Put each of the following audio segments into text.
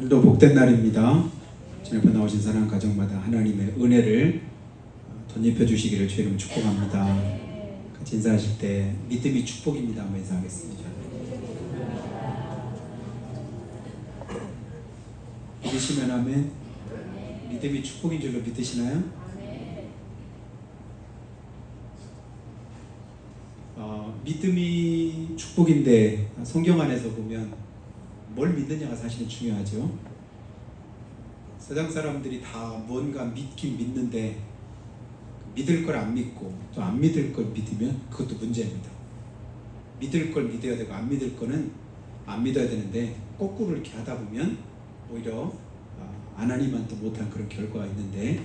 오늘도 복된 날입니다. 주 앞에 나오신 사랑하는 가정마다 하나님의 은혜를 덧입혀 주시기를 주 이름 축복합니다. 같이 인사하실 때 믿음이 축복입니다 한번 인사하겠습니다. 믿으시면 아멘. 믿음이 축복인 줄로 믿으시나요? 믿음이 축복인데 성경 안에서 보면 뭘 믿느냐가 사실은 중요하죠. 세상 사람들이 다 뭔가 믿긴 믿는데 믿을 걸 안 믿고 또 안 믿을 걸 믿으면 그것도 문제입니다. 믿을 걸 믿어야 되고 안 믿을 거는 안 믿어야 되는데 거꾸로 이렇게 하다 보면 오히려 하나님한테 못한 그런 결과가 있는데,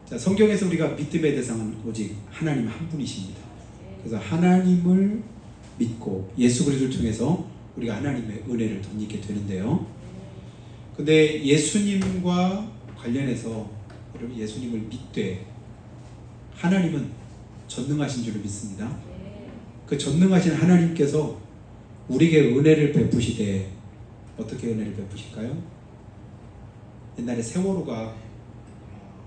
자, 성경에서 우리가 믿음의 대상은 오직 하나님 한 분이십니다. 그래서 하나님을 믿고 예수 그리스도를 통해서 우리가 하나님의 은혜를 덧입게 되는데요. 근데 예수님과 관련해서 여러분 예수님을 믿되 하나님은 전능하신 줄로 믿습니다. 그 전능하신 하나님께서 우리에게 은혜를 베푸시되 어떻게 은혜를 베푸실까요? 옛날에 세월호가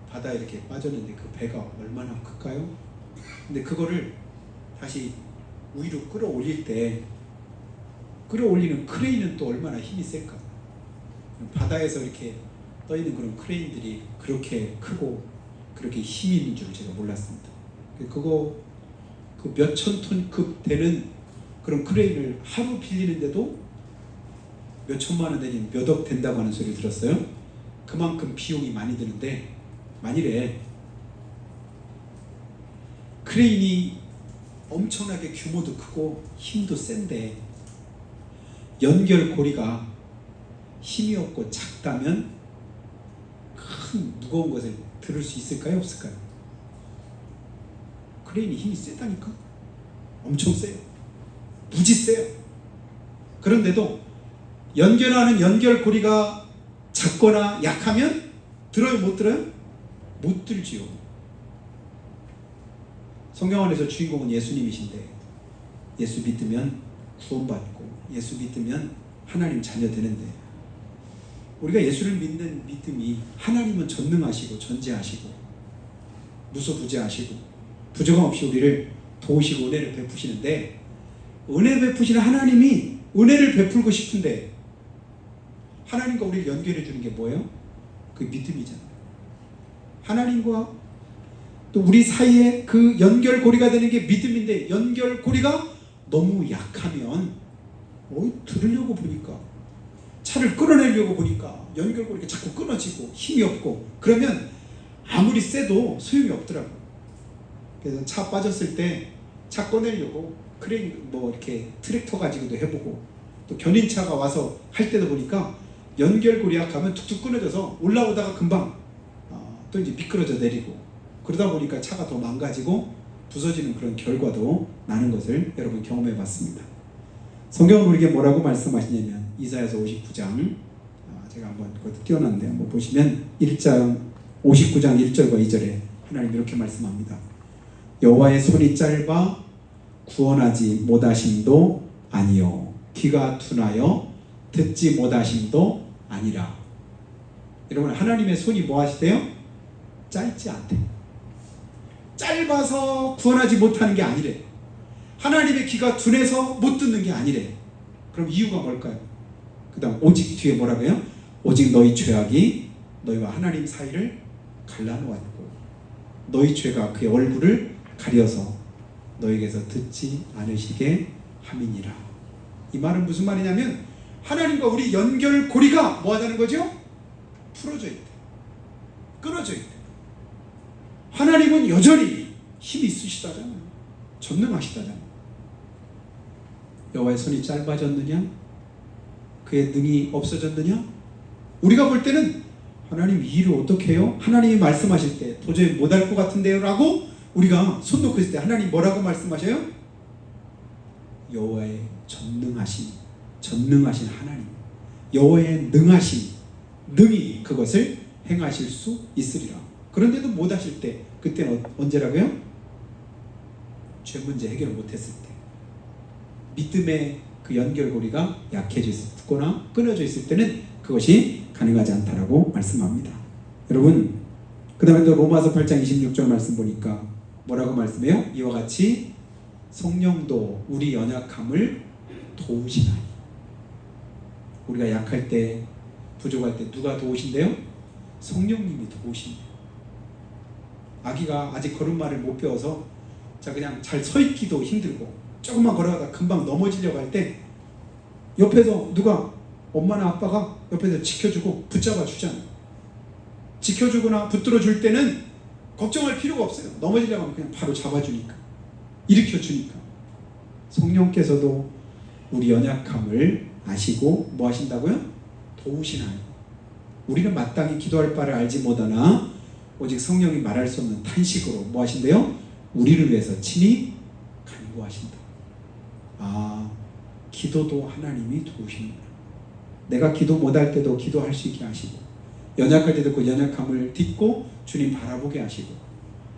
바다에 이렇게 빠졌는데 그 배가 얼마나 클까요? 근데 그거를 다시 위로 끌어올릴 때 끌어올리는 크레인은 또 얼마나 힘이 셀까? 바다에서 이렇게 떠있는 그런 크레인들이 그렇게 크고 그렇게 힘이 있는 줄 제가 몰랐습니다. 그거 그 몇천 톤급 되는 그런 크레인을 하루 빌리는데도 몇 천만 원 되니 몇 억 된다고 하는 소리 들었어요. 그만큼 비용이 많이 드는데 만일에 크레인이 엄청나게 규모도 크고 힘도 센데 연결고리가 힘이 없고 작다면 큰 무거운 것을 들을 수 있을까요? 없을까요? 크레인이 힘이 세다니까? 엄청 세요. 무지 세요. 그런데도 연결하는 연결고리가 작거나 약하면 들어요? 못 들어요? 못 들지요. 성경 안에서 주인공은 예수님이신데 예수 믿으면 구원받고 예수 믿으면 하나님 자녀 되는데, 우리가 예수를 믿는 믿음이 하나님은 전능하시고 전지하시고 무소부재하시고 부족함 없이 우리를 도우시고 은혜를 베푸시는데, 은혜 베푸시는 하나님이 은혜를 베풀고 싶은데 하나님과 우리를 연결해 주는 게 뭐예요? 그 믿음이잖아요. 하나님과 또 우리 사이에 그 연결고리가 되는 게 믿음인데 연결고리가 너무 약하면 들으려고 보니까 차를 끌어내려고 보니까 연결고리가 자꾸 끊어지고 힘이 없고 그러면 아무리 세도 소용이 없더라고요. 그래서 차 빠졌을 때 차 꺼내려고 크레인 이렇게 트랙터 가지고도 해보고 또 견인차가 와서 할 때도 보니까 연결고리 약하면 툭툭 끊어져서 올라오다가 금방 또 이제 미끄러져 내리고 그러다 보니까 차가 더 망가지고 부서지는 그런 결과도 나는 것을 여러분 경험해 봤습니다. 성경은 우리에게 뭐라고 말씀하시냐면 이사야서 59장 제가 한번 그것도 띄워놨는데 한번 보시면 1장 59장 1절과 2절에 하나님 이렇게 말씀합니다. 여호와의 손이 짧아 구원하지 못하심도 아니요 귀가 둔하여 듣지 못하심도 아니라. 여러분 하나님의 손이 뭐 하시대요? 짧지 않대. 짧아서 구원하지 못하는 게 아니래. 하나님의 귀가 둔해서 못 듣는 게 아니래. 그럼 이유가 뭘까요? 그 다음 오직 뒤에 뭐라고 해요? 오직 너희 죄악이 너희와 하나님 사이를 갈라놓았고 너희 죄가 그의 얼굴을 가려서 너희에게서 듣지 않으시게 함이니라. 이 말은 무슨 말이냐면 하나님과 우리 연결고리가 뭐 하자는 거죠? 풀어져 있대. 끊어져 있대. 하나님은 여전히 힘이 있으시다잖아요. 전능하시다잖아요. 여호와의 손이 짧아졌느냐? 그의 능이 없어졌느냐? 우리가 볼 때는 하나님 이 일을 어떻게 해요? 하나님이 말씀하실 때 도저히 못할 것 같은데요 라고 우리가 손 놓고 있을 때 하나님 뭐라고 말씀하셔요? 여호와의 전능하신 하나님, 여호와의 능하신 능히 그것을 행하실 수 있으리라. 그런데도 못하실 때 그때는 언제라고요? 죄 문제 해결을 못했을 때, 믿음의 그 연결고리가 약해져 있거나 끊어져 있을 때는 그것이 가능하지 않다라고 말씀합니다. 여러분, 그 다음에 또 로마서 8장 26절 말씀 보니까 뭐라고 말씀해요? 이와 같이 성령도 우리 연약함을 도우시나니. 우리가 약할 때, 부족할 때 누가 도우신대요? 성령님이 도우신대요. 아기가 아직 걸음마를 못 배워서 자 그냥 잘 서 있기도 힘들고 조금만 걸어가다 금방 넘어지려고 할 때 옆에서 누가, 엄마나 아빠가 옆에서 지켜주고 붙잡아 주잖아요. 지켜주거나 붙들어 줄 때는 걱정할 필요가 없어요. 넘어지려고 하면 그냥 바로 잡아주니까, 일으켜 주니까. 성령께서도 우리 연약함을 아시고 뭐 하신다고요? 도우시나요? 우리는 마땅히 기도할 바를 알지 못하나 오직 성령이 말할 수 없는 탄식으로 뭐 하신대요? 우리를 위해서 친히 간구하신다. 아, 기도도 하나님이 도우시는구나. 내가 기도 못할 때도 기도할 수 있게 하시고, 연약할 때도 그 연약함을 딛고 주님 바라보게 하시고,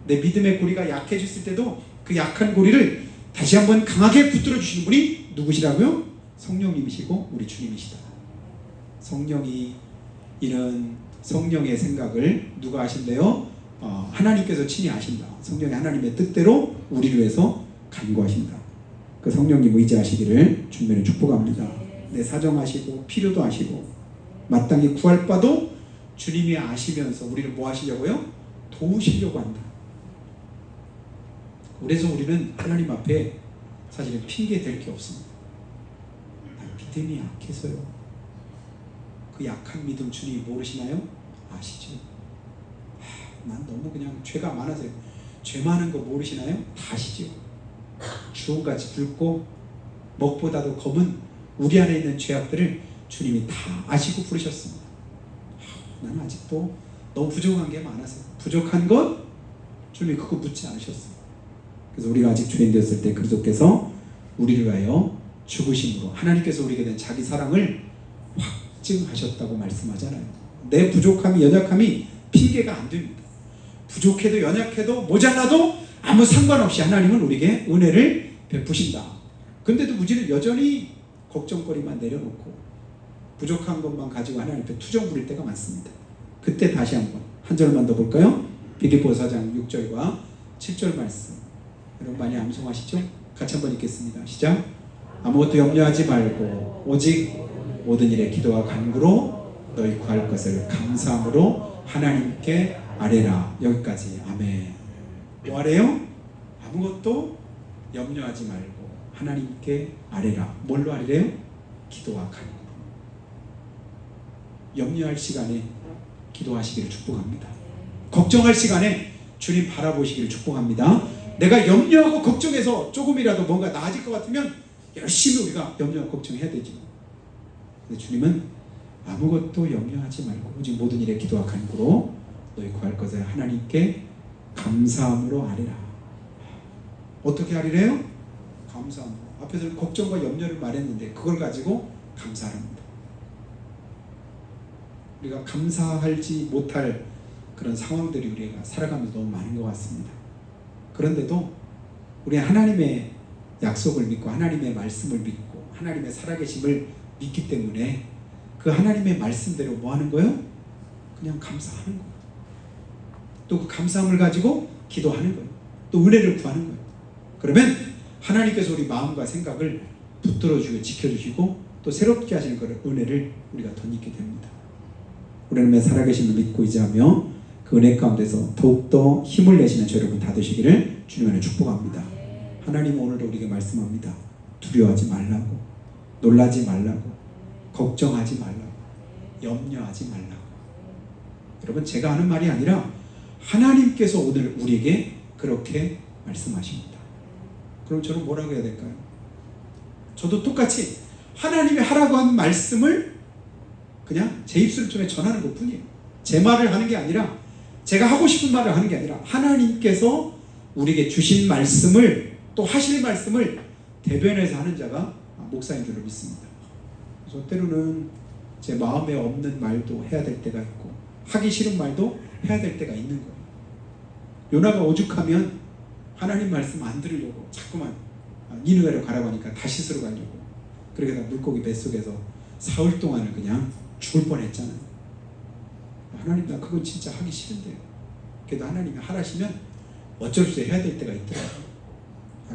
내 믿음의 고리가 약해졌을 때도 그 약한 고리를 다시 한번 강하게 붙들어 주시는 분이 누구시라고요? 성령님이시고 우리 주님이시다. 성령이, 이런 성령의 생각을 누가 하신대요? 하나님께서 친히 하신다. 성령이 하나님의 뜻대로 우리를 위해서 간구하신다. 그 성령님 의지하시기를 주님의 축복합니다. 내 사정 아시고 필요도 아시고 마땅히 구할 바도 주님이 아시면서 우리를 뭐 하시려고요? 도우시려고 한다. 그래서 우리는 하나님 앞에 사실은 핑계 댈 게 없습니다. 믿음이 약해서요. 그 약한 믿음 주님이 모르시나요? 아시죠? 난 너무 그냥 죄가 많아서요. 죄 많은 거 모르시나요? 다 아시죠? 주홍같이 붉고 먹보다도 검은 우리 안에 있는 죄악들을 주님이 다 아시고 부르셨습니다. 나는 아직도 너무 부족한 게 많아서, 부족한 것 주님이 그거 묻지 않으셨어요. 그래서 우리가 아직 죄인 되었을 때 그리스도께서 우리를 위하여 죽으심으로 하나님께서 우리에게 된 자기 사랑을 확증하셨다고 말씀하잖아요. 내 부족함이, 연약함이 핑계가 안 됩니다. 부족해도 연약해도 모자라도 아무 상관없이 하나님은 우리에게 은혜를 베푸신다. 근데도 우리는 여전히 걱정거리만 내려놓고 부족한 것만 가지고 하나님 앞에 투정 부릴 때가 많습니다. 그때 다시 한번 한 절만 더 볼까요? 빌립보서 4장 6절과 7절 말씀, 여러분 많이 암송하시죠? 같이 한번 읽겠습니다. 시작. 아무것도 염려하지 말고 오직 모든 일에 기도와 간구로 너희 구할 것을 감사함으로 하나님께 아뢰라. 여기까지. 아멘. 뭐 아래요? 아무것도 염려하지 말고 하나님께 아뢰라. 뭘로 아뢰래요? 기도와 간구. 염려할 시간에 기도하시기를 축복합니다. 걱정할 시간에 주님 바라보시기를 축복합니다. 내가 염려하고 걱정해서 조금이라도 뭔가 나아질 것 같으면 열심히 우리가 염려하고 걱정해야 되죠. 근데 주님은 아무것도 염려하지 말고 오직 모든 일에 기도와 간구로 너희 구할 것을 하나님께 감사함으로 아뢰라. 어떻게 아뢰래요? 감사함으로. 앞에서 걱정과 염려를 말했는데 그걸 가지고 감사합니다. 우리가 감사하지 못할 그런 상황들이 우리가 살아가면서 너무 많은 것 같습니다. 그런데도 우리 하나님의 약속을 믿고 하나님의 말씀을 믿고 하나님의 살아계심을 믿기 때문에 그 하나님의 말씀대로 뭐 하는 거예요? 그냥 감사하는 거예요. 또 그 감사함을 가지고 기도하는 거예요. 또 은혜를 구하는 거예요. 그러면 하나님께서 우리 마음과 생각을 붙들어주고 지켜주시고 또 새롭게 하시는 그 은혜를 우리가 덧입게 됩니다. 우리는 살아계심을 믿고 의지하며 그 은혜 가운데서 더욱더 힘을 내시는 저 여러분 다 되시기를 주님의 축복합니다. 하나님 오늘도 우리에게 말씀합니다. 두려워하지 말라고, 놀라지 말라고, 걱정하지 말라고, 염려하지 말라고. 여러분, 제가 하는 말이 아니라 하나님께서 오늘 우리에게 그렇게 말씀하십니다. 그럼 저는 뭐라고 해야 될까요? 저도 똑같이 하나님이 하라고 한 말씀을 그냥 제 입술을 통해 전하는 것 뿐이에요. 제 말을 하는 게 아니라, 제가 하고 싶은 말을 하는 게 아니라 하나님께서 우리에게 주신 말씀을, 또 하실 말씀을 대변해서 하는 자가 목사인 줄로 믿습니다. 그래서 때로는 제 마음에 없는 말도 해야 될 때가 있고 하기 싫은 말도 해야 될 때가 있는 거예요. 요나가 오죽하면 하나님 말씀 안 들으려고 자꾸만 니느웨로 가라고 하니까 다시스로 가려고, 그러게 물고기 뱃속에서 사흘 동안을 그냥 죽을 뻔했잖아요. 하나님, 나 그건 진짜 하기 싫은데요. 그래도 하나님이 하라시면 어쩔 수 없이 해야 될 때가 있더라고요.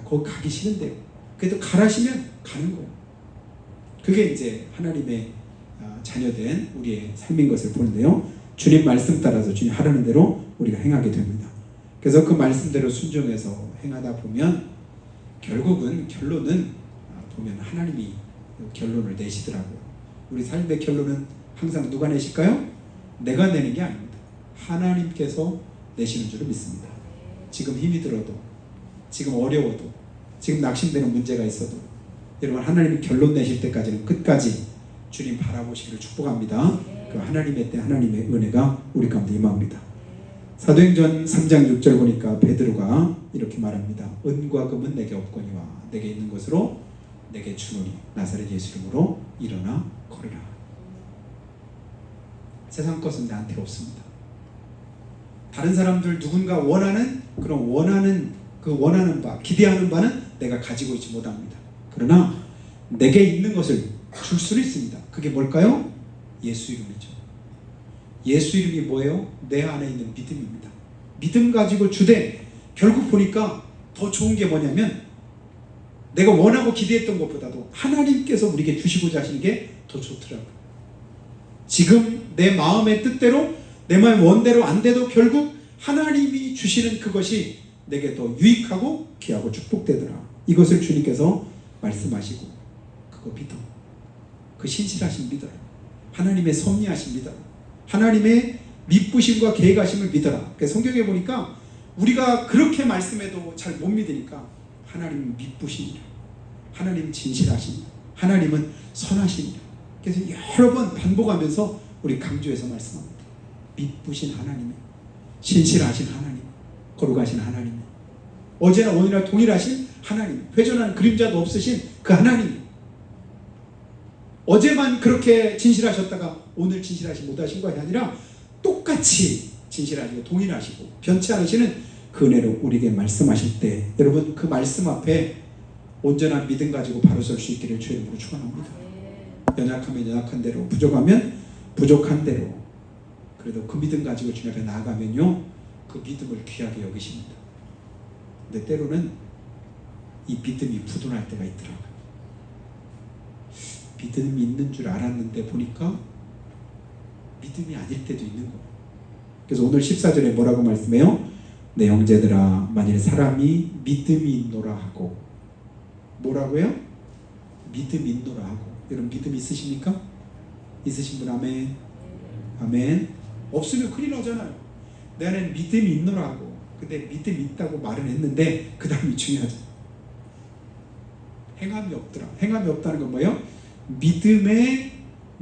거기 가기 싫은데요. 그래도 가라시면 가는 거예요. 그게 이제 하나님의 자녀된 우리의 삶인 것을 보는데요. 주님 말씀 따라서 주님 하라는 대로 우리가 행하게 됩니다. 그래서 그 말씀대로 순종해서 행하다 보면 결국은 결론은 보면 하나님이 결론을 내시더라고요. 우리 삶의 결론은 항상 누가 내실까요? 내가 내는 게 아닙니다. 하나님께서 내시는 줄을 믿습니다. 지금 힘이 들어도, 지금 어려워도, 지금 낙심되는 문제가 있어도 여러분 하나님이 결론 내실 때까지는 끝까지 주님 바라보시기를 축복합니다. 그 하나님의 때 하나님의 은혜가 우리 가운데 임합니다. 사도행전 3장 6절 보니까 베드로가 이렇게 말합니다. 은과 금은 내게 없거니와 내게 있는 것으로 내게 주노니 나사렛 예수 이름으로 일어나 걸으라. 세상 것은 나한테 없습니다. 다른 사람들 누군가 원하는 그런 원하는 바, 기대하는 바는 내가 가지고 있지 못합니다. 그러나 내게 있는 것을 줄 수는 있습니다. 그게 뭘까요? 예수 이름이죠. 예수 이름이 뭐예요? 내 안에 있는 믿음입니다. 믿음 가지고 주되 결국 보니까 더 좋은 게 뭐냐면 내가 원하고 기대했던 것보다도 하나님께서 우리에게 주시고자 하시는 게 더 좋더라고요. 지금 내 마음의 뜻대로 내 마음의 원대로 안 돼도 결국 하나님이 주시는 그것이 내게 더 유익하고 귀하고 축복되더라. 이것을 주님께서 말씀하시고 그거 믿어. 그 신실하신 믿어라. 하나님의 섭리하신 믿어라. 하나님의 미쁘심과 계획하심을 믿어라. 성경에 보니까 우리가 그렇게 말씀해도 잘 못 믿으니까 하나님은 미쁘시니라. 하나님은 진실하시니라. 하나님은 선하시니라. 그래서 여러 번 반복하면서 우리 강조해서 말씀합니다. 미쁘신 하나님, 신실하신 하나님, 거룩하신 하나님, 어제나 오늘이나 동일하신 하나님, 회전하는 그림자도 없으신 그 하나님, 어제만 그렇게 진실하셨다가 오늘 진실하시 못하신 것이 아니라 똑같이 진실하시고 동일하시고 변치 않으시는 그 은혜로 우리에게 말씀하실 때 여러분 그 말씀 앞에 온전한 믿음 가지고 바로 설 수 있기를 주의 이름으로 축원합니다. 연약하면 연약한 대로, 부족하면 부족한 대로, 그래도 그 믿음 가지고 주님 앞에 나아가면요 그 믿음을 귀하게 여기십니다. 근데 때로는 이 믿음이 부도날 때가 있더라고요. 믿음이 있는 줄 알았는데 보니까 믿음이 아닐 때도 있는 거예요. 그래서 오늘 14절에 뭐라고 말씀해요? 내 형제들아 만일 사람이 믿음이 있노라 하고, 뭐라고요? 믿음이 있노라 하고. 여러분 믿음 있으십니까? 있으신 분 아멘. 아멘. 없으면 큰일 나잖아요. 내 안에 믿음이 있노라 하고, 근데 믿음이 있다고 말은 했는데 그 다음이 중요하죠. 행함이 없더라. 행함이 없다는 건 뭐예요?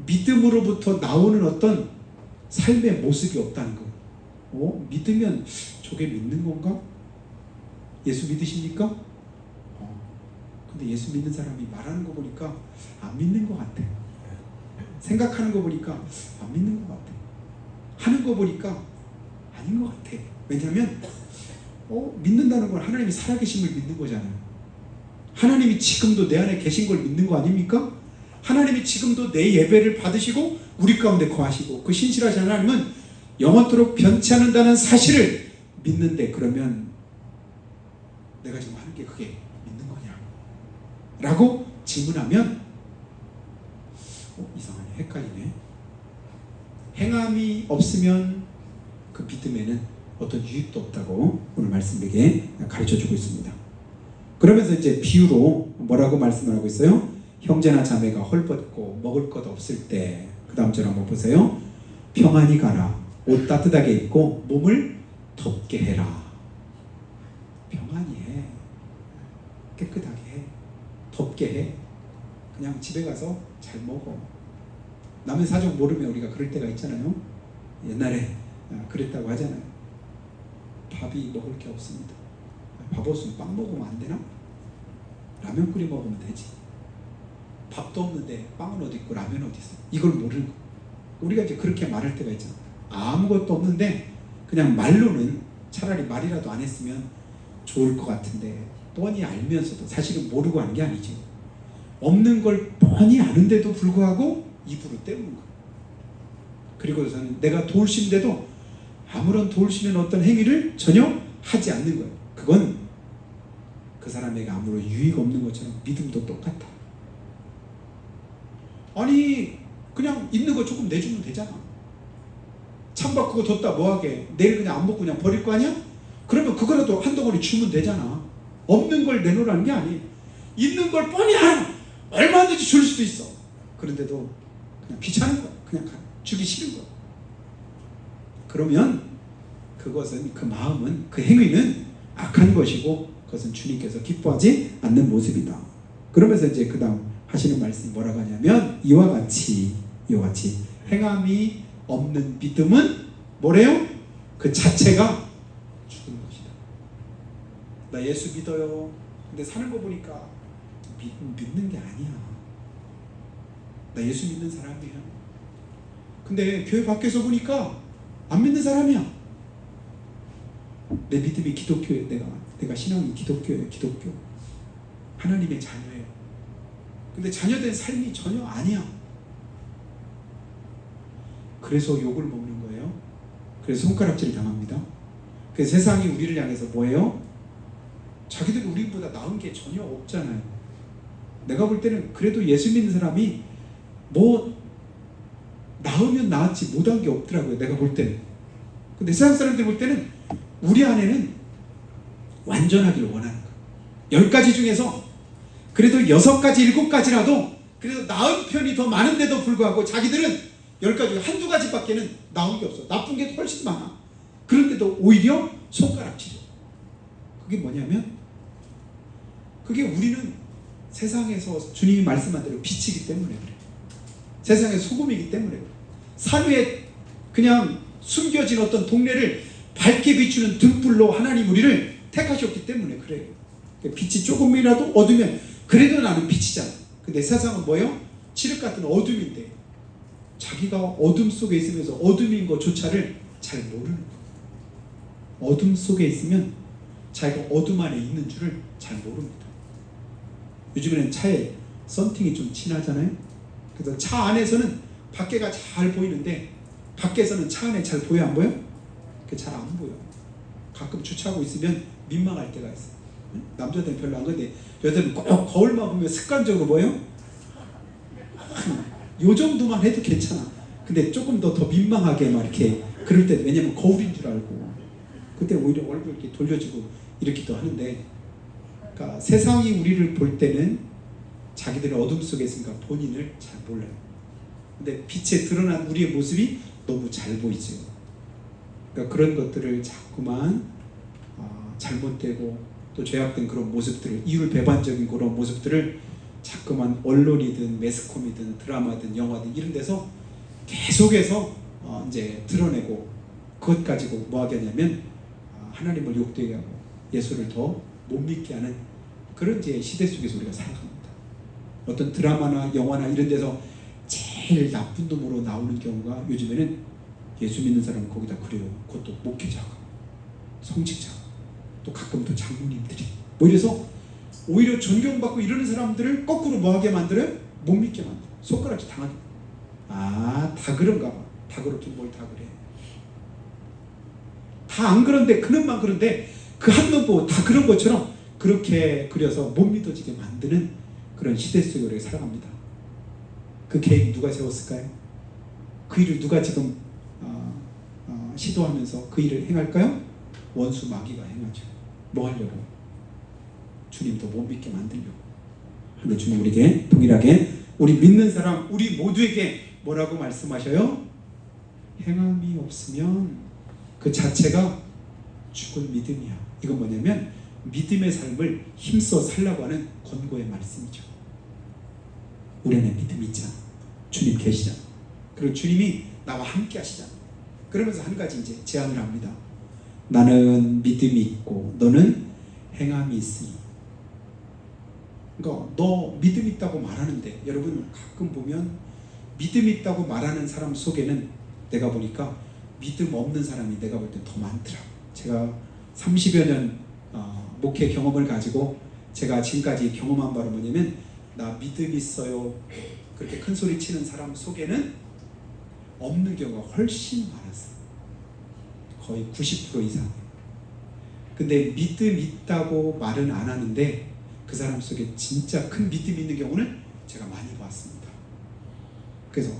믿음으로부터 나오는 어떤 삶의 모습이 없다는 거예요. 믿으면 저게 믿는 건가? 예수 믿으십니까? 근데 예수 믿는 사람이 말하는 거 보니까 안 믿는 것 같아. 생각하는 거 보니까 안 믿는 것 같아. 하는 거 보니까 아닌 것 같아. 왜냐하면 믿는다는 건 하나님이 살아계심을 믿는 거잖아요. 하나님이 지금도 내 안에 계신 걸 믿는 거 아닙니까? 하나님이 지금도 내 예배를 받으시고 우리 가운데 거하시고 그 신실하신 하나님은 영원토록 변치 않는다는 사실을 믿는데, 그러면 내가 지금 하는 게 그게 믿는 거냐? 라고 질문하면 이상하네, 헷갈리네. 행함이 없으면 그 믿음에는 어떤 유익도 없다고 오늘 말씀에게 가르쳐주고 있습니다. 그러면서 이제 비유로 뭐라고 말씀을 하고 있어요? 형제나 자매가 헐벗고 먹을 것 없을 때, 그 다음 절 한번 보세요. 평안히 가라. 옷 따뜻하게 입고 몸을 덥게 해라. 평안히 해. 깨끗하게 해. 덥게 해. 그냥 집에 가서 잘 먹어. 남의 사정 모르면 우리가 그럴 때가 있잖아요. 옛날에 그랬다고 하잖아요. 밥이 먹을 게 없습니다. 밥 없으면 빵 먹으면 안 되나? 라면 끓여 먹으면 되지. 밥도 없는데 빵은 어디 있고 라면 어디 있어? 이걸 모르는 거. 우리가 이제 그렇게 말할 때가 있잖아. 아무것도 없는데 그냥 말로는 차라리 말이라도 안 했으면 좋을 것 같은데, 뻔히 알면서도 사실은 모르고 하는 게 아니지. 없는 걸 뻔히 아는데도 불구하고 입으로 때우는 거야. 그리고서는 내가 도울심인데도 아무런 도울 수 있는 어떤 행위를 전혀 하지 않는 거예요. 그건 그 사람에게 아무런 유익 없는 것처럼 믿음도 똑같아. 아니 그냥 있는 거 조금 내주면 되잖아. 찬밥 그거 뒀다 뭐하게, 내일 그냥 안 먹고 그냥 버릴 거 아니야? 그러면 그거라도 한 덩어리 주면 되잖아. 없는 걸 내놓으라는 게 아니에요. 있는 걸 뻔히 알아. 얼마든지 줄 수도 있어. 그런데도 그냥 귀찮은 거야. 그냥 주기 싫은 거야. 그러면 그것은, 그 마음은, 그 행위는 악한 것이고 그것은 주님께서 기뻐하지 않는 모습이다. 그러면서 이제 그 다음 하시는 말씀이 뭐라고 하냐면 이와 같이 행함이 없는 믿음은 뭐래요? 그 자체가 죽은 것이다. 나 예수 믿어요. 근데 사는 거 보니까 믿는 게 아니야. 나 예수 믿는 사람이야. 근데 교회 밖에서 보니까 안 믿는 사람이야. 내 믿음이 기독교예요. 내가 신앙이 기독교예요. 기독교. 하나님의 자녀예요. 근데 자녀된 삶이 전혀 아니야. 그래서 욕을 먹는 거예요. 그래서 손가락질 당합니다. 그래서 세상이 우리를 향해서 뭐예요? 자기들이 우리보다 나은 게 전혀 없잖아요. 내가 볼 때는 그래도 예수 믿는 사람이 뭐 나으면 나았지 못한 게 없더라고요. 내가 볼 때는. 근데 세상 사람들 볼 때는 우리 안에는 완전하기를 원하는 거예요. 10가지 중에서 그래도 6가지, 7가지라도 그래도 나은 편이 더 많은데도 불구하고 자기들은 10가지 중 한두 가지밖에는 나은 게 없어. 나쁜 게 훨씬 많아. 그런데도 오히려 손가락질이야. 그게 뭐냐면, 그게 우리는 세상에서 주님이 말씀한 대로 빛이기 때문에 그래. 세상의 소금이기 때문에 그래. 산 위에 그냥 숨겨진 어떤 동네를 밝게 비추는 등불로 하나님 우리를 택하셨기 때문에 그래요. 빛이 조금이라도 어두면 그래도 나는 빛이잖아. 근데 세상은 뭐예요? 칠흑 같은 어둠인데 자기가 어둠 속에 있으면서 어둠인 것조차를 잘 모르는 거예요. 어둠 속에 있으면 자기가 어둠 안에 있는 줄을 잘 모릅니다. 요즘에는 차에 썬팅이 좀 진하잖아요. 그래서 차 안에서는 밖에가 잘 보이는데 밖에서는 차 안에 잘 보여 안 보여? 잘 안 보여. 가끔 주차하고 있으면 민망할 때가 있어. 남자들은 별로 안 그런데 여자들은 꼭 거울만 보면 습관적으로 뭐예요? 요 정도만 해도 괜찮아. 근데 조금 더 민망하게 막 이렇게 그럴 때, 왜냐면 거울인 줄 알고 그때 오히려 얼굴 이렇게 돌려주고 이렇게도 하는데, 그러니까 세상이 우리를 볼 때는 자기들은 어둠 속에 있으니까 본인을 잘 몰라요. 근데 빛에 드러난 우리의 모습이 너무 잘 보이죠. 그러니까 그런 것들을 자꾸만 잘못되고 또 죄악된 그런 모습들을, 이율배반적인 그런 모습들을 자꾸만 언론이든 매스컴이든 드라마든 영화든 이런 데서 계속해서 이제 드러내고, 그것 가지고 뭐 하겠냐면 하나님을 욕되게 하고 예수를 더 못 믿게 하는 그런 이제 시대 속에서 우리가 살아갑니다. 어떤 드라마나 영화나 이런 데서 제일 나쁜 놈으로 나오는 경우가 요즘에는 예수 믿는 사람은 거기다 그래요. 그것도 목회자가, 성직자가, 또 가끔 또 장로님들이 뭐 이래서 오히려 존경받고 이러는 사람들을 거꾸로 뭐하게 만들어요? 못 믿게 만들어요. 손가락질 당하게. 다 그런가 봐. 다 그렇긴 뭘 다 그래. 다 안 그런데 그놈만 그런데 그 한 놈 보고 다 그런 것처럼 그렇게 그려서 못 믿어지게 만드는 그런 시대 속에 우리가 살아갑니다. 그 계획 누가 세웠을까요? 그 일을 누가 지금 시도하면서 그 일을 행할까요? 원수 마귀가 행하죠. 뭐 하려고? 주님도 못 믿게 만들려고. 근데 주님 우리에게 동일하게 우리 믿는 사람 우리 모두에게 뭐라고 말씀하셔요? 행함이 없으면 그 자체가 죽은 믿음이야. 이건 뭐냐면 믿음의 삶을 힘써 살라고 하는 권고의 말씀이죠. 우리 안에 믿음이 있잖아. 주님 계시잖아. 그리고 주님이 나와 함께 하시잖아. 그러면서 한 가지 이제 제안을 합니다. 나는 믿음이 있고 너는 행함이 있으니. 그러니까 너 믿음 있다고 말하는데, 여러분 가끔 보면 믿음 있다고 말하는 사람 속에는 내가 보니까 믿음 없는 사람이 내가 볼 때 더 많더라고. 제가 30여 년 목회 경험을 가지고 제가 지금까지 경험한 바로 뭐냐면, 나 믿음 있어요 그렇게 큰 소리 치는 사람 속에는 없는 경우가 훨씬 많았어요. 거의 90% 이상. 근데 믿음 있다고 말은 안 하는데 그 사람 속에 진짜 큰 믿음이 있는 경우는 제가 많이 봤습니다. 그래서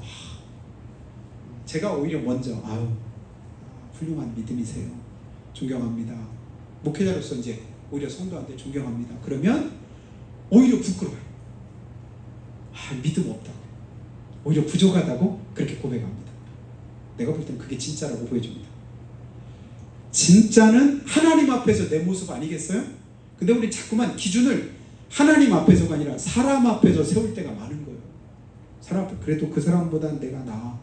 제가 오히려 먼저 훌륭한 믿음이세요. 존경합니다. 목회자로서 이제 오히려 성도한테 존경합니다. 그러면 오히려 부끄러워요. 믿음 없다고, 오히려 부족하다고 그렇게 고백합니다. 내가 볼 땐 그게 진짜라고 보여줍니다. 진짜는 하나님 앞에서 내 모습 아니겠어요? 근데 우리 자꾸만 기준을 하나님 앞에서가 아니라 사람 앞에서 세울 때가 많은 거예요. 사람 앞에 그래도 그 사람보다는 내가 나아.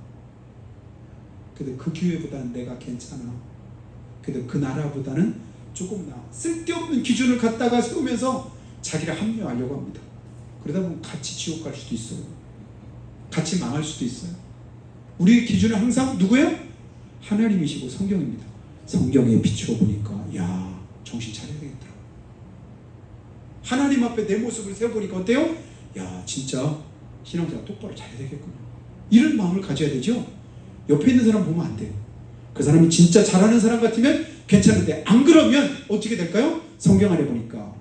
그래도 그 교회보다는 내가 괜찮아. 그래도 그 나라보다는 조금 나아. 쓸데없는 기준을 갖다가 세우면서 자기를 합리화하려고 합니다. 그러다 보면 같이 지옥 갈 수도 있어요. 같이 망할 수도 있어요. 우리의 기준은 항상 누구예요? 하나님이시고 성경입니다. 성경에 비추어 보니까 정신 차려야 되겠더라. 하나님 앞에 내 모습을 세워보니까 어때요? 진짜 신앙생활 똑바로 잘해야 되겠구나. 이런 마음을 가져야 되죠. 옆에 있는 사람 보면 안 돼요. 그 사람이 진짜 잘하는 사람 같으면 괜찮은데 안 그러면 어떻게 될까요? 성경 안에 보니까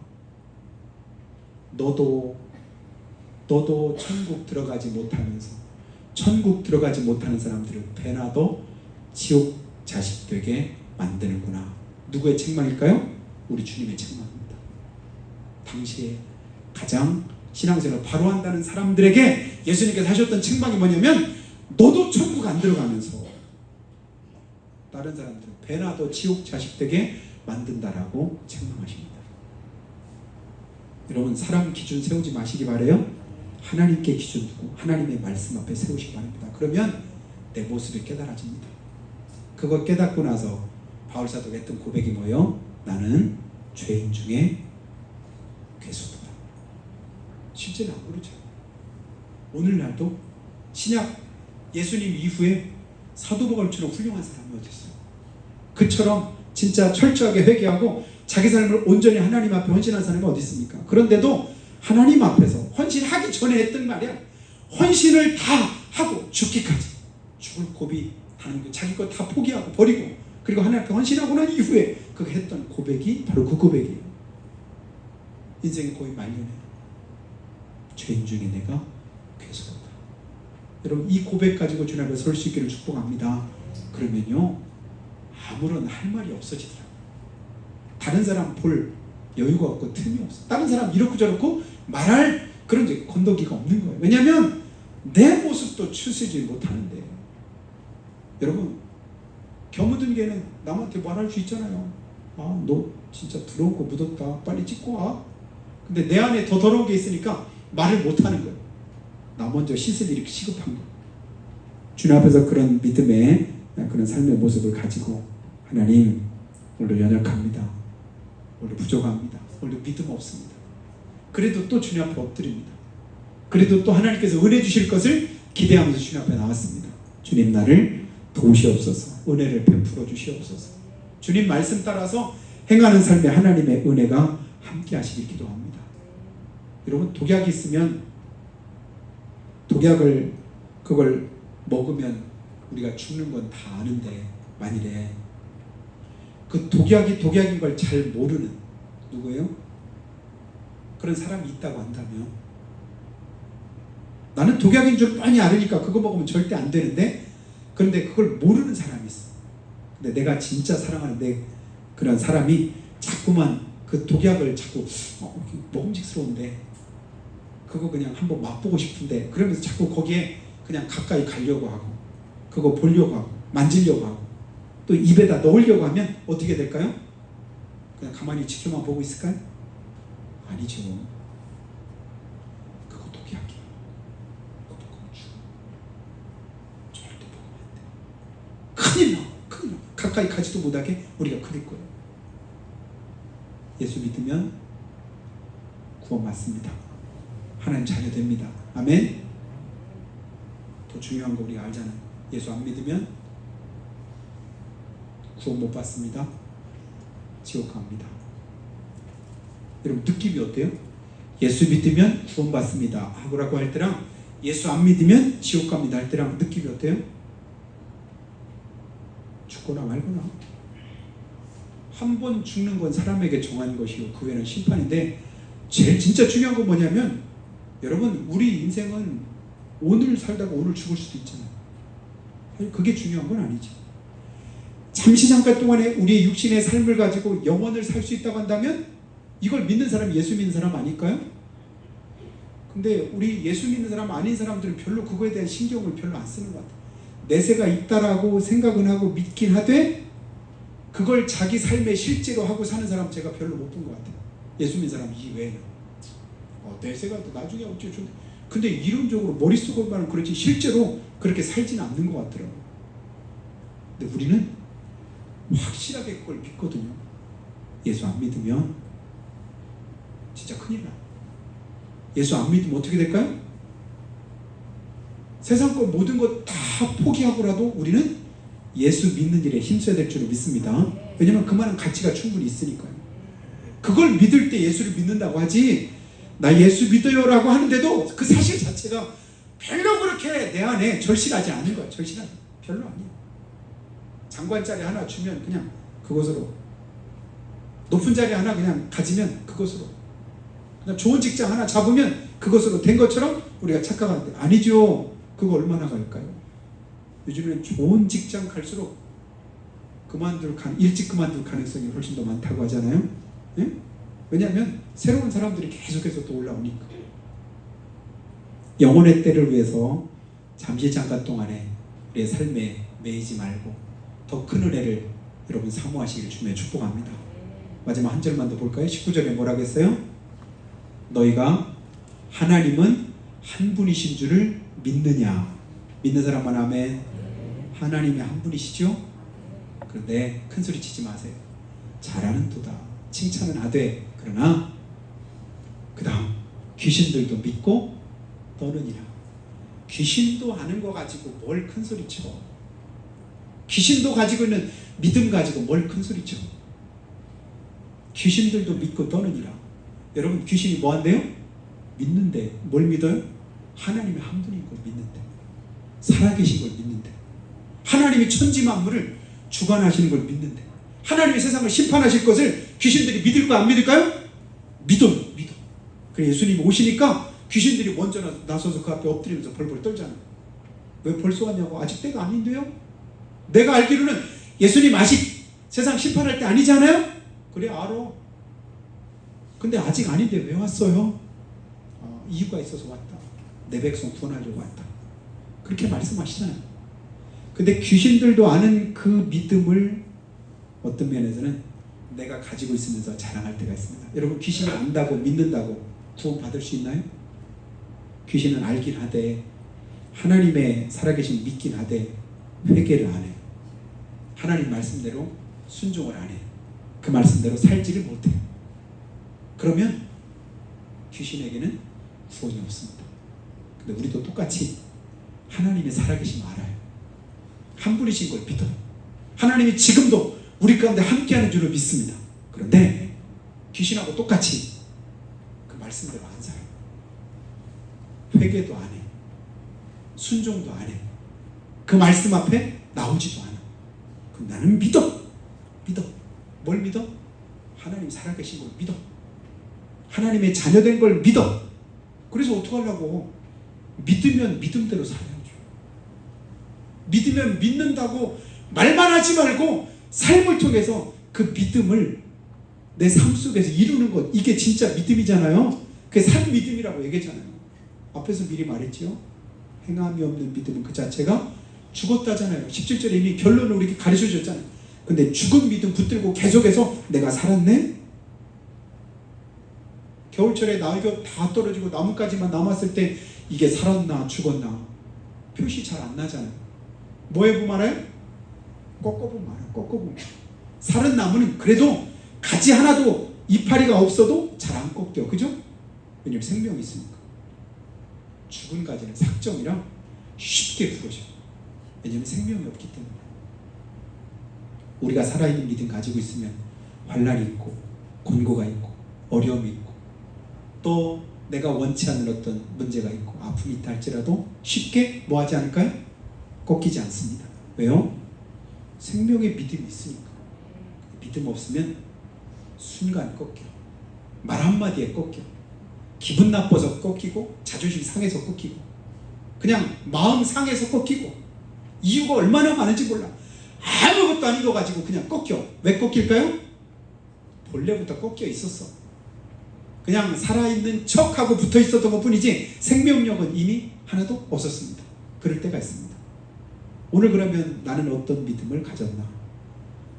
너도 천국 들어가지 못하면서 천국 들어가지 못하는 사람들을 배나도 지옥 자식 되게 만드는구나. 누구의 책망일까요? 우리 주님의 책망입니다. 당시에 가장 신앙생활을 바로 한다는 사람들에게 예수님께서 하셨던 책망이 뭐냐면 너도 천국 안 들어가면서 다른 사람들을 배나도 지옥 자식 되게 만든다라고 책망하십니다. 여러분, 사람 기준 세우지 마시기 바래요. 하나님께 기준 두고 하나님의 말씀 앞에 세우시기 바랍니다. 그러면 내 모습이 깨달아집니다. 그거 깨닫고 나서 바울사도가 했던 고백이 뭐예요? 나는 죄인 중에 괴수다. 실제는 안 그렇죠. 오늘날도 신약 예수님 이후에 사도 바울처럼 훌륭한 사람이 어디 있어요? 그처럼 진짜 철저하게 회개하고 자기 삶을 온전히 하나님 앞에 헌신한 사람이 어디 있습니까? 그런데도 하나님 앞에서 헌신하기 전에 했던 말이야. 헌신을 다 하고 죽기까지 죽을 고비 하는 거 자기 것 다 포기하고 버리고 그리고 하나님께 헌신하고 난 이후에 그 했던 고백이 바로 그 고백이에요. 인생이 거의 말년에 죄인 중에 내가 괴수다. 여러분, 이 고백 가지고 주님 앞에 설 수 있기를 축복합니다. 그러면요 아무런 할 말이 없어지더라고요. 다른 사람 볼 여유가 없고 틈이 없어. 다른 사람 이렇고 저렇고 말할 그런 이제 건더기가 없는 거예요. 왜냐하면 내 모습도 추스지 못하는데. 여러분, 겨묻은 개는 남한테 말할 수 있잖아요. 너 진짜 더러운 거 묻었다. 빨리 씻고 와. 근데 내 안에 더 더러운 게 있으니까 말을 못하는 거예요. 나 먼저 씻을 일이 시급한 거예요. 주님 앞에서 그런 믿음의 그런 삶의 모습을 가지고 하나님, 오늘 연약합니다. 오늘 부족합니다. 오늘 믿음 없습니다. 그래도 또 주님 앞에 엎드립니다. 그래도 또 하나님께서 은혜 주실 것을 기대하면서 주님 앞에 나왔습니다. 주님, 나를 도우시옵소서. 은혜를 베풀어 주시옵소서. 주님 말씀 따라서 행하는 삶에 하나님의 은혜가 함께 하시길 기도합니다. 여러분, 독약이 있으면 독약을 그걸 먹으면 우리가 죽는 건 다 아는데 만일에 그 독약이 독약인 걸 잘 모르는 누구예요? 그런 사람이 있다고 한다면 나는 독약인 줄 뻔히 알으니까 그거 먹으면 절대 안 되는데 그런데 그걸 모르는 사람이 있어. 근데 내가 진짜 사랑하는 그런 사람이 자꾸만 그 독약을 자꾸 먹음직스러운데 그거 그냥 한번 맛보고 싶은데 그러면서 자꾸 거기에 그냥 가까이 가려고 하고 그거 보려고 하고 만지려고 하고 또 입에다 넣으려고 하면 어떻게 될까요? 그냥 가만히 지켜만 보고 있을까요? 아니죠. 그거 독약이야. 그거 먹으면 죽어. 절대 먹으면 안 돼. 큰일 나. 큰일 나. 가까이 가지도 못하게 우리가 그럴 거예요. 예수 믿으면 구원받습니다. 하나님 자녀 됩니다. 아멘. 더 중요한 거 우리가 알잖아요. 예수 안 믿으면 구원 못 받습니다. 지옥 갑니다. 여러분, 느낌이 어때요? 예수 믿으면 구원 받습니다 하고라고 할 때랑 예수 안 믿으면 지옥 갑니다 할 때랑 느낌이 어때요? 죽거나 말거나. 한 번 죽는 건 사람에게 정한 것이고 그 외에는 심판인데, 제일 진짜 중요한 건 뭐냐면, 여러분, 우리 인생은 오늘 살다가 오늘 죽을 수도 있잖아요. 그게 중요한 건 아니지. 잠시 잠깐 동안에 우리의 육신의 삶을 가지고 영원을 살 수 있다고 한다면 이걸 믿는 사람이 예수 믿는 사람 아닐까요? 근데 우리 예수 믿는 사람 아닌 사람들은 별로 그거에 대한 신경을 별로 안 쓰는 것 같아요. 내세가 있다라고 생각은 하고 믿긴 하되 그걸 자기 삶에 실제로 하고 사는 사람 제가 별로 못 본 것 같아요. 예수 믿는 사람 이외에는. 내세가 나중에 어쩌죠. 근데 이론적으로 머릿속으로만 그렇지 실제로 그렇게 살지는 않는 것 같더라고요. 근데 우리는 확실하게 그걸 믿거든요. 예수 안 믿으면 진짜 큰일 나요. 예수 안 믿으면 어떻게 될까요? 세상 것 모든 것 다 포기하고라도 우리는 예수 믿는 일에 힘써야 될 줄을 믿습니다. 왜냐면 그만한 가치가 충분히 있으니까요. 그걸 믿을 때 예수를 믿는다고 하지, 나 예수 믿어요라고 하는데도 그 사실 자체가 별로 그렇게 내 안에 절실하지 않은 거야. 절실하지 별로 아니야. 장관 자리 하나 주면 그냥 그것으로, 높은 자리 하나 그냥 가지면 그것으로, 그냥 좋은 직장 하나 잡으면 그것으로 된 것처럼 우리가 착각하는데 아니죠. 그거 얼마나 갈까요? 요즘엔 좋은 직장 갈수록 일찍 그만둘 가능성이 훨씬 더 많다고 하잖아요. 예? 왜냐하면 새로운 사람들이 계속해서 또 올라오니까. 영혼의 때를 위해서 잠시 잠깐 동안에 우리의 삶에 매이지 말고 더 큰 은혜를 여러분 사모하시기를 주님의 축복합니다. 마지막 한 절만 더 볼까요? 19절에 뭐라고 했어요? 너희가 하나님은 한 분이신 줄을 믿느냐? 믿는 사람만 아멘. 하나님이 한 분이시죠? 그런데 큰 소리 치지 마세요. 잘하는 도다, 칭찬은 하되, 그러나 그 다음 귀신들도 믿고 떠느니라. 귀신도 아는 거 가지고 뭘 큰 소리 쳐. 귀신도 가지고 있는 믿음 가지고 뭘 큰 소리 쳐. 귀신들도 믿고 떠느니라. 여러분, 귀신이 뭐 한대요? 믿는데. 뭘 믿어요? 하나님이 한 분인 걸 믿는데, 살아계신 걸 믿는데, 하나님이 천지 만물을 주관하시는 걸 믿는데, 하나님이 세상을 심판하실 것을 귀신들이 믿을까 안 믿을까요? 믿어. 그래, 예수님이 오시니까 귀신들이 먼저 나서서 그 앞에 엎드리면서 벌벌 떨잖아요. 왜 벌써 왔냐고. 아직 때가 아닌데요? 내가 알기로는 예수님 아직 세상 심판할 때 아니잖아요? 그래, 알아. 근데 아직 아닌데 왜 왔어요? 이유가 있어서 왔다. 내 백성 구원하려고 왔다. 그렇게 말씀하시잖아요. 근데 귀신들도 아는 그 믿음을 어떤 면에서는 내가 가지고 있으면서 자랑할 때가 있습니다. 여러분, 귀신이 안다고 믿는다고 구원 받을 수 있나요? 귀신은 알긴 하되, 하나님의 살아계신 믿긴 하되 회개를 안 해요. 하나님 말씀대로 순종을 안 해요. 그 말씀대로 살지를 못해요. 그러면 귀신에게는 구원이 없습니다. 근데 우리도 똑같이 하나님의 살아계심 알아요. 한 분이신 걸 믿어요. 하나님이 지금도 우리 가운데 함께하는 줄을 믿습니다. 그런데 귀신하고 똑같이 그 말씀대로 안 살아요. 회개도 안 해요. 순종도 안 해요. 그 말씀 앞에 나오지도 않아. 그럼 나는 믿어. 뭘 믿어? 하나님 살아계신 걸 믿어. 하나님의 자녀된 걸 믿어. 그래서 어떻게 하려고? 믿으면 믿음대로 살아야죠. 믿으면 믿는다고 말만 하지 말고 삶을 통해서 그 믿음을 내 삶 속에서 이루는 것, 이게 진짜 믿음이잖아요. 그게 산 믿음이라고 얘기했잖아요. 앞에서 미리 말했죠. 행함이 없는 믿음은 그 자체가 죽었다잖아요. 17절에 이미 결론을 우리에게 가르쳐 주셨잖아요. 근데 죽은 믿음 붙들고 계속해서 내가 살았네? 겨울철에 나이가 다 떨어지고 나뭇가지만 남았을 때 이게 살았나 죽었나 표시 잘 안 나잖아요. 뭐에 보면 알아요? 꺾어보면 알아요. 꺾어보면. 살은 나무는 그래도 가지 하나도 이파리가 없어도 잘 안 꺾여. 그죠? 왜냐면 생명이 있으니까. 죽은 가지는 삭정이라 쉽게 부러져요. 왜냐면 생명이 없기 때문에. 우리가 살아있는 믿음 가지고 있으면 환난이 있고 곤고가 있고 어려움이 있고 또 내가 원치 않는 어떤 문제가 있고 아픔이 있다 할지라도 쉽게 뭐하지 않을까요? 꺾이지 않습니다. 왜요? 생명의 믿음이 있으니까. 믿음 없으면 순간 꺾여. 말 한마디에 꺾여. 기분 나빠서 꺾이고, 자존심 상해서 꺾이고, 그냥 마음 상해서 꺾이고, 이유가 얼마나 많은지 몰라. 아무것도 아닌 거 가지고 그냥 꺾여. 왜 꺾일까요? 본래부터 꺾여 있었어. 그냥 살아있는 척하고 붙어 있었던 것 뿐이지 생명력은 이미 하나도 없었습니다. 그럴 때가 있습니다. 오늘 그러면 나는 어떤 믿음을 가졌나?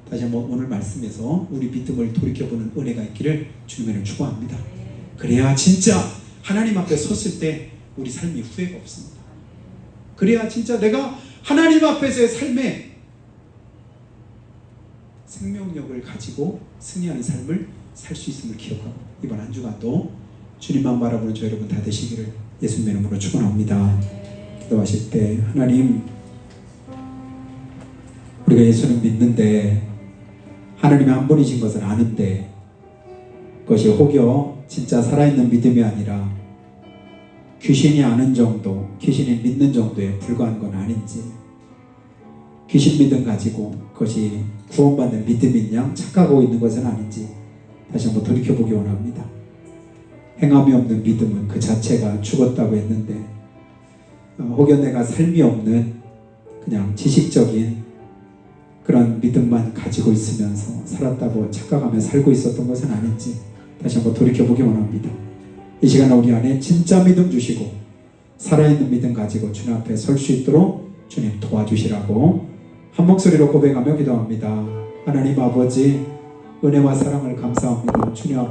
다시 한번 오늘 말씀에서 우리 믿음을 돌이켜보는 은혜가 있기를 주님을 축원합니다. 그래야 진짜 하나님 앞에 섰을 때 우리 삶이 후회가 없습니다. 그래야 진짜 내가 하나님 앞에서의 삶에 생명력을 가지고 승리하는 삶을 살 수 있음을 기억하고 이번 한 주간도 주님만 바라보는 저 여러분 다 되시기를 예수님의 이름으로 축원합니다. 기도하실 때 하나님, 우리가 예수는 믿는데 하나님이 한 분이신 것을 아는데 그것이 혹여 진짜 살아있는 믿음이 아니라 귀신이 아는 정도, 귀신이 믿는 정도에 불과한 건 아닌지, 귀신 믿음 가지고 그것이 구원받는 믿음인 양 착각하고 있는 것은 아닌지 다시 한번 돌이켜보기 원합니다. 행함이 없는 믿음은 그 자체가 죽었다고 했는데 혹여 내가 삶이 없는 그냥 지식적인 그런 믿음만 가지고 있으면서 살았다고 착각하며 살고 있었던 것은 아닌지 다시 한번 돌이켜보기 원합니다. 이 시간 우리 안에 진짜 믿음 주시고 살아있는 믿음 가지고 주님 앞에 설 수 있도록 주님 도와주시라고 한 목소리로 고백하며 기도합니다. 하나님 아버지, 은혜와 사랑을 감사합니다. 주님 앞에